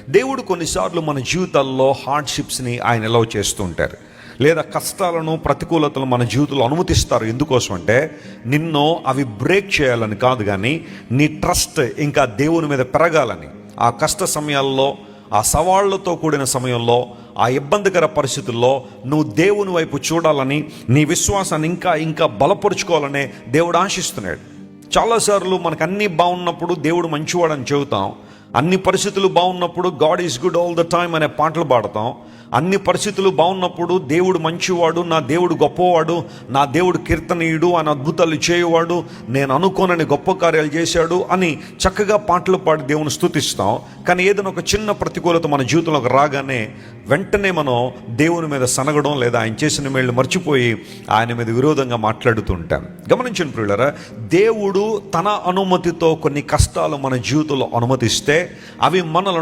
దేవుడు కొన్నిసార్లు మన జీవితాల్లో హార్డ్షిప్స్ని ఆయన ఎలవ్ చేస్తూ ఉంటారు, లేదా కష్టాలను ప్రతికూలతలు మన జీవితంలో అనుమతిస్తారు. ఎందుకోసం అంటే నిన్ను అవి బ్రేక్ చేయాలని కాదు, కానీ నీ ట్రస్ట్ ఇంకా దేవుని మీద పెరగాలని. ఆ కష్ట సమయాల్లో, ఆ సవాళ్లతో కూడిన సమయంలో, ఆ ఇబ్బందికర పరిస్థితుల్లో నువ్వు దేవుని వైపు చూడాలని, నీ విశ్వాసాన్ని ఇంకా ఇంకా బలపరుచుకోవాలనే దేవుడు ఆశిస్తున్నాడు. చాలాసార్లు మనకు అన్నీ బాగున్నప్పుడు దేవుడు మంచివాడని చెబుతాం, అన్ని పరిస్థితులు బాగున్నప్పుడు God is good all the time అనే పాటలు పాడతాం. అన్ని పరిస్థితులు బాగున్నప్పుడు దేవుడు మంచివాడు, నా దేవుడు గొప్పవాడు, నా దేవుడు కీర్తనీయుడు, ఆయన అద్భుతాలు చేయువాడు, నేను అనుకోనని గొప్ప కార్యాలు చేశాడు అని చక్కగా పాటలు పాడి దేవుని స్తుతిస్తాం. కానీ ఏదైనా ఒక చిన్న ప్రతికూలత మన జీవితంలోకి రాగానే వెంటనే మనం దేవుని మీద సనగడం, లేదా ఆయన చేసిన మేళ్ళు మర్చిపోయి ఆయన మీద విరోధంగా మాట్లాడుతుంటాం. గమనించండి ప్రియులారా, దేవుడు తన అనుమతితో కొన్ని కష్టాలు మన జీవితంలో అనుమతిస్తే అవి మనలను